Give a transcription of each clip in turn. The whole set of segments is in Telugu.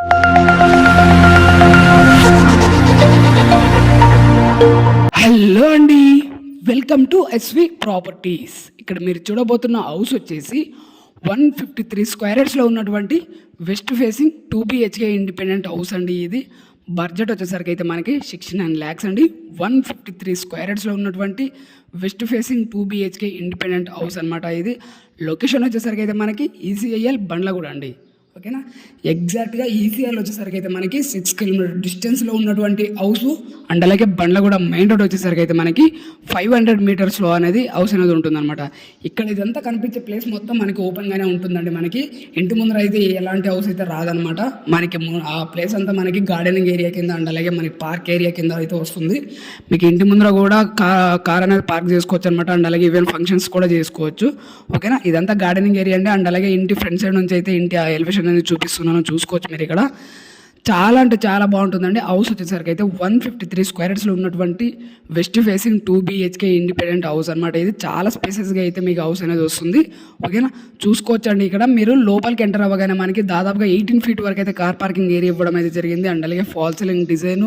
హలో అండి, వెల్కమ్ టు ఎస్వి ప్రాపర్టీస్. ఇక్కడ మీరు చూడబోతున్న హౌస్ వచ్చేసి 153 స్క్వేర్ యార్డ్స్లో ఉన్నటువంటి west facing 2 BHK independent house అండి. ఇది బడ్జెట్ వచ్చేసరికి అయితే మనకి 69 lakhs అండి. 153 స్క్వేర్ యార్డ్స్లో ఉన్నటువంటి west facing 2 BHK independent house అనమాట. ఇది లొకేషన్ వచ్చేసరికి అయితే మనకి ఈసీఐఎల్ బండ్లగూడ అండి. ఓకేనా, ఎగ్జాక్ట్గా ఈసీఐఎల్ వచ్చేసరికి అయితే మనకి 6 కిలోమీటర్ డిస్టెన్స్లో ఉన్నటువంటి హౌస్ అండ్ అలాగే బండ్లగూడ మెయిన్ రోడ్ వచ్చేసరికి అయితే మనకి 500 మీటర్స్లో అనేది హౌస్ అనేది ఉంటుందన్నమాట. ఇక్కడ ఇదంతా కనిపించే ప్లేస్ మొత్తం మనకి ఓపెన్గానే ఉంటుందండి. మనకి ఇంటి ముందర అయితే ఎలాంటి హౌస్ అయితే రాదనమాట. మనకి ఆ ప్లేస్ అంతా మనకి గార్డెనింగ్ ఏరియా కింద అండ్ అలాగే మనకి పార్క్ ఏరియా కింద అయితే వస్తుంది. మీకు ఇంటి ముందర కూడా కార్ అనేది పార్క్ చేసుకోవచ్చు అనమాట. అండ్ అలాగే ఈవెన్ ఫంక్షన్స్ కూడా చేసుకోవచ్చు. ఓకేనా, ఇదంతా గార్డెనింగ్ ఏరియా అండి. అండ్ అలాగే ఇంటి ఫ్రంట్ సైడ్ నుంచి అయితే ఇంటి ఎలివేషన్ అనేది చూపిస్తున్నాను, చూసుకోవచ్చు మీరు. ఇక్కడ చాలా అంటే చాలా బాగుంటుందండి. హౌస్ వచ్చేసరికి అయితే 153 స్క్వేర్ యార్డ్స్లో ఉన్నటువంటి west facing 2 BHK independent house అనమాట. ఇది చాలా స్పేసెస్గా అయితే మీకు హౌస్ అనేది వస్తుంది. ఓకేనా, చూసుకోవచ్చండి. ఇక్కడ మీరు లోపలికి ఎంటర్ అవ్వగానే మనకి దాదాపుగా 18 feet వరకు అయితే కార్ పార్కింగ్ ఏరియా ఇవ్వడం అయితే జరిగింది. అండ్ అలాగే ఫాల్ సీలింగ్ డిజైన్,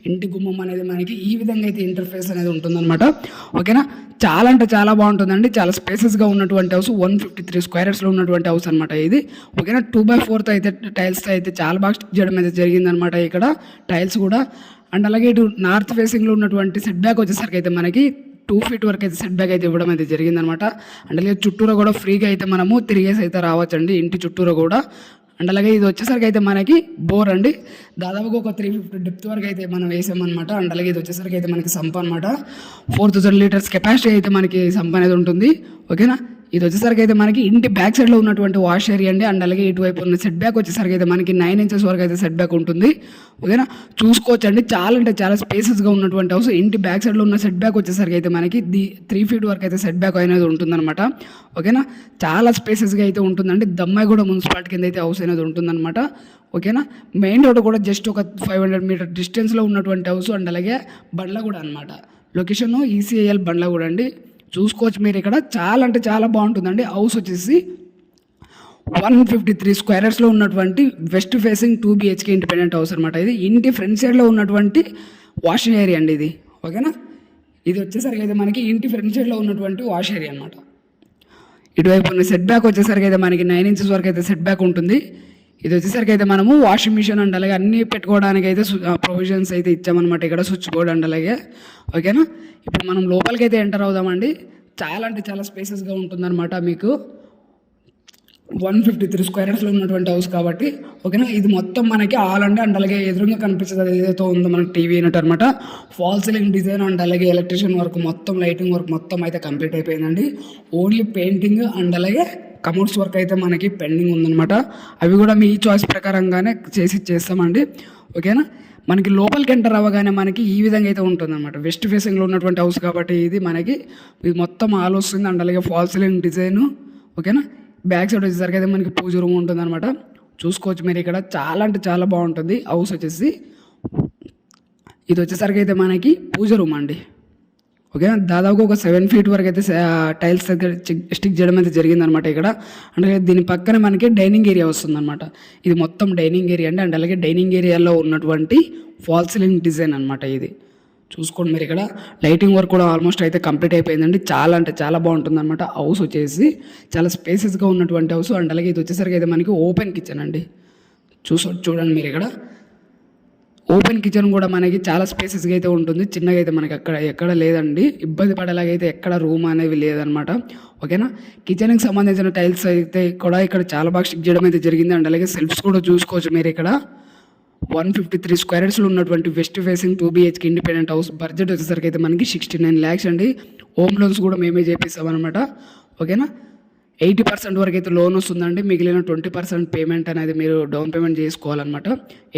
ఇంటి గుమ్మం అనేది మనకి ఈ విధంగా అయితే ఇంటర్ఫేస్ అనేది ఉంటుందన్నమాట. ఓకేనా, చాలా అంటే చాలా బాగుంటుందండి. చాలా స్పేసెస్గా ఉన్నటువంటి హౌస్ 153 స్క్వేర్ యార్డ్స్లో ఉన్నటువంటి హౌస్ అనమాట ఇది. ఓకేనా, 2x4తో అయితే టైల్స్తో అయితే చాలా బాగా స్టిక్ చేయడం అయితే జరిగిందనమాట. ఇక్కడ టైల్స్ కూడా అండ్ అలాగే ఇటు నార్త్ ఫేసింగ్లో ఉన్నటువంటి సెట్ బ్యాక్ వచ్చేసరికి అయితే మనకి 2 feet వరకు అయితే సెట్ బ్యాక్ అయితే ఇవ్వడం అయితే జరిగిందనమాట. అండ్ అలాగే చుట్టూరా కూడా ఫ్రీగా అయితే మనము తిరిగేసి అయితే రావచ్చండి, ఇంటి చుట్టూరా కూడా. అండ్ అలాగే ఇది వచ్చేసరికి అయితే మనకి బోర్ అండి. దాదాపుగా ఒక 350 డెప్త్ వరకు అయితే మనం వేసామన్నమాట. అండ్ అలాగే ఇది వచ్చేసరికి అయితే మనకి సంప అనమాట. 4000 లీటర్స్ కెపాసిటీ అయితే మనకి సంప అనేది ఉంటుంది. ఓకేనా, ఇది వచ్చేసరికి అయితే మనకి ఇంటి బ్యాక్ సైడ్లో ఉన్నటువంటి వాష్ ఏరియా అండి. అండ్ అలాగే ఇటువైపు ఉన్న సెట్ బ్యాక్ వచ్చేసరికి అయితే మనకి 9 inches వరకు అయితే సెట్ బ్యాక్ ఉంటుంది. ఓకేనా, చూసుకోవచ్చండి. చాలా అంటే చాలా స్పేసెస్గా ఉన్నటువంటి హౌస్. ఇంటి బ్యాక్ సైడ్లో ఉన్న సెట్ బ్యాక్ వచ్చేసరికి అయితే మనకి 3 feet వరకు అయితే సెట్ బ్యాక్ అనేది ఉంటుందన్నమాట. ఓకేనా, చాలా స్పేసెస్గా అయితే ఉంటుందండి. దమ్మాయిగూడ మున్సిపాలిటీ కింద అయితే హౌస్ అనేది ఉంటుందన్నమాట. ఓకేనా, మెయిన్ రోడ్ కూడా జస్ట్ ఒక 500 మీటర్ డిస్టెన్స్లో ఉన్నటువంటి హౌస్. అండ్ అలాగే బండ్లగూడ అనమాట. లొకేషన్ ఈసీఐఎల్ బండ్లగూడ అండి. చూసుకోవచ్చు మీరు. ఇక్కడ చాలా అంటే చాలా బాగుంటుందండి. హౌస్ వచ్చేసి 153 స్క్వేర్ యార్డ్స్లో ఉన్నటువంటి west facing 2 BHK independent house అనమాట. ఇది ఇంటి ఫ్రంట్ సైడ్లో ఉన్నటువంటి వాషింగ్ ఏరియా అండి ఇది. ఓకేనా, ఇది వచ్చేసరికి అయితే మనకి ఇంటి ఫ్రంట్ సైడ్లో ఉన్నటువంటి వాష్ ఏరియా అనమాట. ఇటువైపు ఉన్న సెట్ బ్యాక్ వచ్చేసరికి అయితే మనకి 9 inches వరకు అయితే సెట్ బ్యాక్ ఉంటుంది. ఇది వచ్చేసరికి అయితే మనము వాషింగ్ మిషన్ అండ్ అలాగే అన్నీ పెట్టుకోవడానికి అయితే ప్రొవిజన్స్ అయితే ఇచ్చామన్నమాట. ఇక్కడ స్విచ్ బోర్డ్ అండ్ అలాగే. ఓకేనా, ఇప్పుడు మనం లోపలికి అయితే ఎంటర్ అవుదామండి. చాలా అంటే చాలా స్పేసెస్గా ఉంటుందన్నమాట. మీకు 153 స్క్వేర్ యార్డ్స్లో ఉన్నటువంటి హౌస్ కాబట్టి. ఓకేనా, ఇది మొత్తం మనకి ఆల్ అండి. అండ్ అలాగే ఎదురుగా కనిపించేది అది ఏదైతే ఉందో మనకి టీవీ యూనిట్ అనమాట. ఫాల్ సీలింగ్ డిజైన్ అండ్ అలాగే ఎలక్ట్రిషియన్ వర్క్ మొత్తం, లైటింగ్ వర్క్ మొత్తం అయితే కంప్లీట్ అయిపోయిందండి. ఓన్లీ పెయింటింగ్ అండ్ అలాగే కమోడ్స్ వర్క్ అయితే మనకి పెండింగ్ ఉందన్నమాట. అవి కూడా మీ చాయిస్ ప్రకారంగానే చేస్తామండి. ఓకేనా, మనకి లోపలికి ఎంటర్ అవ్వగానే మనకి ఈ విధంగా అయితే ఉంటుందన్నమాట. వెస్ట్ ఫేసింగ్లో ఉన్నటువంటి హౌస్ కాబట్టి ఇది మనకి ఇది మొత్తం ఆల్ వస్తుంది. అండ్ అలాగే ఫాల్ సీలింగ్ డిజైన్. ఓకేనా, బ్యాక్ సైడ్ వచ్చేసరికి అయితే మనకి పూజ రూమ్ ఉంటుంది అనమాట. చూసుకోవచ్చు మీరు. ఇక్కడ చాలా అంటే చాలా బాగుంటుంది హౌస్ వచ్చేసి. ఇది వచ్చేసరికి అయితే మనకి పూజ రూమ్ అండి. ఓకే, దాదాపుగా ఒక 7 feet వరకు అయితే టైల్స్ దగ్గర స్టిక్ చేయడం అయితే జరిగిందనమాట ఇక్కడ. అంటే దీని పక్కన మనకి డైనింగ్ ఏరియా వస్తుందన్నమాట. ఇది మొత్తం డైనింగ్ ఏరియా అండి. అండ్ అలాగే డైనింగ్ ఏరియాలో ఉన్నటువంటి ఫాల్ సీలింగ్ డిజైన్ అనమాట ఇది. చూసుకోండి మీరు. ఇక్కడ లైటింగ్ వర్క్ కూడా ఆల్మోస్ట్ అయితే కంప్లీట్ అయిపోయిందండి. చాలా అంటే చాలా బాగుంటుంది అనమాట. హౌస్ వచ్చేసి చాలా స్పేసెస్గా ఉన్నటువంటి హౌస్. అండ్ అలాగే ఇది వచ్చేసరికి అయితే మనకి ఓపెన్ కిచెన్ అండి. చూడండి మీరు. ఇక్కడ ఓపెన్ కిచెన్ కూడా మనకి చాలా స్పేసెస్గా అయితే ఉంటుంది. చిన్నగా అయితే మనకి ఎక్కడ లేదండి. ఇబ్బంది పడేలాగైతే ఎక్కడ రూమ్ అనేవి లేదనమాట. ఓకేనా, కిచెన్కి సంబంధించిన టైల్స్ అయితే కూడా ఇక్కడ చాలా బాగా స్టిక్ చేయడం అయితే జరిగింది. అండ్ అలాగే సెల్ఫ్స్ కూడా చూసుకోవచ్చు మీరు. ఇక్కడ 153 స్క్వేర్ యార్డ్స్లో ఉన్నటువంటి west facing 2 BHK independent house. Budget వచ్చేసరికి అయితే మనకి 69 lakhs అండి. హోమ్ లోన్స్ కూడా మేమే చేపిస్తామన్నమాట. ఓకేనా, 80% వరకు అయితే లోన్ వస్తుందండి. మిగిలిన 20% పేమెంట్ అనేది మీరు డౌన్ పేమెంట్ చేసుకోవాలన్నమాట.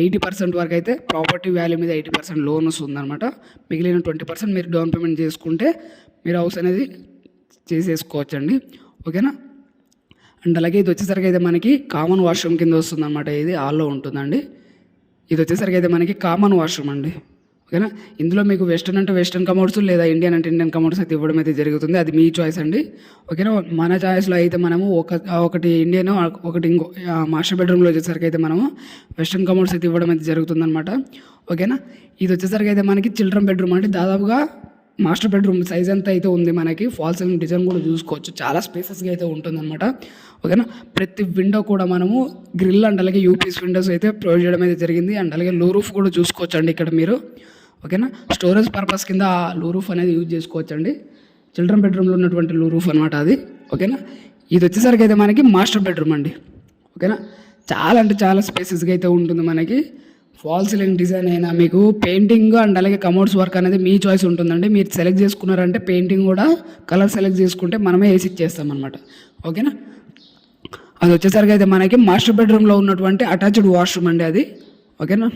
80% వరకు అయితే ప్రాపర్టీ వాల్యూ మీద 80% లోన్ వస్తుందన్నమాట. మిగిలిన 20% మీరు డౌన్ పేమెంట్ చేసుకుంటే మీరు హౌస్ అనేది చేసేసుకోవచ్చండి. ఓకేనా, అండ్ అలాగే ఇది వచ్చేసరికి అయితే మనకి కామన్ వాష్రూమ్ కింద వస్తుందన్నమాట. ఇది హాల్లో ఉంటుందండి. ఇది వచ్చేసరికి అయితే మనకి కామన్ వాష్రూమ్ అండి. ఓకేనా. ఇందులో మీకు వెస్టర్న్ అంటే వెస్టర్న్ కమోడ్స్, లేదా ఇండియన్ అంటే ఇండియన్ కమోడ్స్ అయితే ఇవ్వడం అయితే జరుగుతుంది. అది మీ చాయిస్ అండి. ఓకేనా. మన చాయిస్లో అయితే మనము ఒకటి ఇండియన్, ఒకటి ఇంకో మాస్టర్ బెడ్రూమ్లో వచ్చేసరికి అయితే మనము వెస్టర్న్ కమోడ్స్ అయితే ఇవ్వడం అయితే జరుగుతుంది అనమాట. ఓకేనా. ఇది వచ్చేసరికి అయితే మనకి చిల్డ్రన్ బెడ్రూమ్ అంటే దాదాపుగా మాస్టర్ బెడ్రూమ్ సైజ్ ఎంత అయితే ఉంది మనకి, ఫాల్ సీలింగ్ డిజైన్ కూడా చూసుకోవచ్చు, చాలా స్పేసెస్గా అయితే ఉంటుందన్నమాట. ఓకేనా. ప్రతి విండో కూడా మనము గ్రిల్ అండ్ అలాగే యూపీఎస్ విండోస్ అయితే ప్రొవైడ్ చేయడం అయితే జరిగింది. అండ్ అలాగే లో రూఫ్ కూడా చూసుకోవచ్చు అండి ఇక్కడ మీరు. ఓకేనా. స్టోరేజ్ పర్పస్ కింద లో రూఫ్ అనేది యూజ్ చేసుకోవచ్చు అండి. చిల్డ్రన్ బెడ్రూమ్లో ఉన్నటువంటి లో రూఫ్ అనమాట అది. ఓకేనా. ఇది వచ్చేసరికి అయితే మనకి మాస్టర్ బెడ్రూమ్ అండి. ఓకేనా. చాలా అంటే చాలా స్పేసెస్గా అయితే ఉంటుంది మనకి. ఫాల్ సీలింగ్ డిజైన్ అయినా మీకు పెయింటింగ్ అండ్ అలాగే కమోడ్స్ వర్క్ అనేది మీ చాయిస్ ఉంటుందండి. మీరు సెలెక్ట్ చేసుకున్నారంటే పెయింటింగ్ కూడా కలర్ సెలెక్ట్ చేసుకుంటే మనమే వేసి ఇచ్చేస్తామన్నమాట. ఓకేనా. అది వచ్చేసరికి అయితే మనకి మాస్టర్ బెడ్రూమ్లో ఉన్నటువంటి అటాచ్డ్ వాష్రూమ్ అండి అది. ఓకేనా.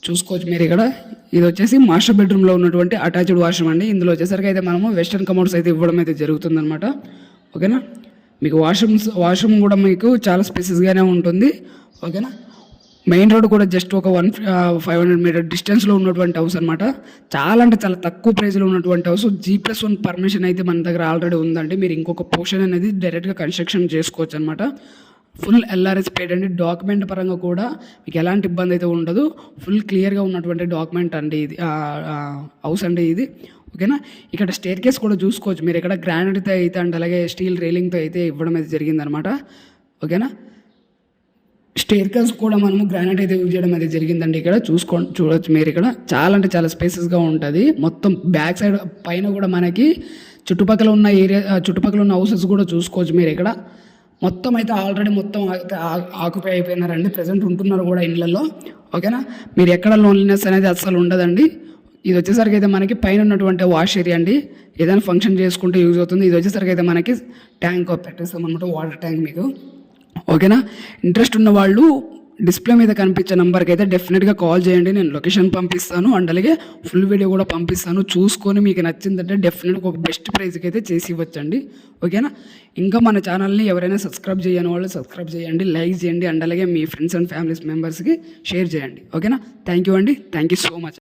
చూసుకోవచ్చు మీరు ఇక్కడ. ఇది వచ్చేసి మాస్టర్ బెడ్రూమ్లో ఉన్నటువంటి అటాచ్డ్ వాష్రూమ్ అండి. ఇందులో వచ్చేసరికి అయితే మనము వెస్టర్న్ కమోడ్స్ అయితే ఇవ్వడం అయితే జరుగుతుందన్నమాట. ఓకేనా. మీకు వాష్రూమ్ కూడా మీకు చాలా స్పేసెస్గానే ఉంటుంది. ఓకేనా. మెయిన్ రోడ్ కూడా జస్ట్ ఒక 500 మీటర్ డిస్టెన్స్లో ఉన్నటువంటి హౌస్ అనమాట. చాలా అంటే చాలా తక్కువ ప్రైస్లో ఉన్నటువంటి హౌస్. G+1 పర్మిషన్ అయితే మన దగ్గర ఆల్రెడీ ఉందండి. మీరు ఇంకొక పోర్షన్ అనేది డైరెక్ట్గా కన్స్ట్రక్షన్ చేసుకోవచ్చు అనమాట. ఫుల్ ఎల్ఆర్ఎస్ పేడ్ అండి. డాక్యుమెంట్ పరంగా కూడా మీకు ఎలాంటి ఇబ్బంది అయితే ఉండదు. ఫుల్ క్లియర్గా ఉన్నటువంటి డాక్యుమెంట్ అండి ఇది, హౌస్ అండి ఇది. ఓకేనా. ఇక్కడ స్టేర్ కేస్ కూడా చూసుకోవచ్చు మీరు. ఇక్కడ గ్రానైట్తో అయితే అండ్ అలాగే స్టీల్ రైలింగ్తో అయితే ఇవ్వడం అయితే జరిగిందనమాట. ఓకేనా. స్టేర్ కేస్ కూడా మనము గ్రానైట్ అయితే యూజ్ చేయడం అయితే జరిగిందండి. ఇక్కడ చూడవచ్చు మీరు. ఇక్కడ చాలా అంటే చాలా స్పేసెస్గా ఉంటుంది. మొత్తం బ్యాక్ సైడ్ పైన కూడా మనకి చుట్టుపక్కల ఉన్న ఏరియా, చుట్టుపక్కల ఉన్న హౌసెస్ కూడా చూసుకోవచ్చు మీరు. ఇక్కడ మొత్తం అయితే ఆల్రెడీ మొత్తం అయితే ఆక్యుపై అయిపోయినారండి. ప్రజెంట్ ఉంటున్నారు కూడా ఇళ్ళల్లో. ఓకేనా. మీరు ఎక్కడ లోన్లీనెస్ అనేది అస్సలు ఉండదండి. ఇది వచ్చేసరికి అయితే మనకి పైన ఉన్నటువంటి వాష్ ఏరియా అండి. ఏదైనా ఫంక్షన్ చేసుకుంటే యూజ్ అవుతుంది. ఇది వచ్చేసరికి అయితే మనకి ట్యాంక్ పెట్టేస్తాం అనమాట, వాటర్ ట్యాంక్ మీకు. ఓకేనా. ఇంట్రెస్ట్ ఉన్న వాళ్ళు డిస్ప్లే మీద కనిపించే నెంబర్కి అయితే డెఫినెట్గా కాల్ చేయండి. నేను లొకేషన్ పంపిస్తాను అండ్ అలాగే ఫుల్ వీడియో కూడా పంపిస్తాను. చూసుకొని మీకు నచ్చిందంటే డెఫినెట్గా ఒక బెస్ట్ ప్రైస్కి అయితే చేసి ఇవ్వచ్చండి. ఓకేనా. ఇంకా మన ఛానల్ని ఎవరైనా సబ్స్క్రైబ్ చేయని వాళ్ళు సబ్స్క్రైబ్ చేయండి, లైక్ చేయండి అండ్ అలాగే మీ ఫ్రెండ్స్ అండ్ ఫ్యామిలీస్ మెంబర్స్కి షేర్ చేయండి. ఓకేనా. థ్యాంక్ యూ అండి. Thank you so much.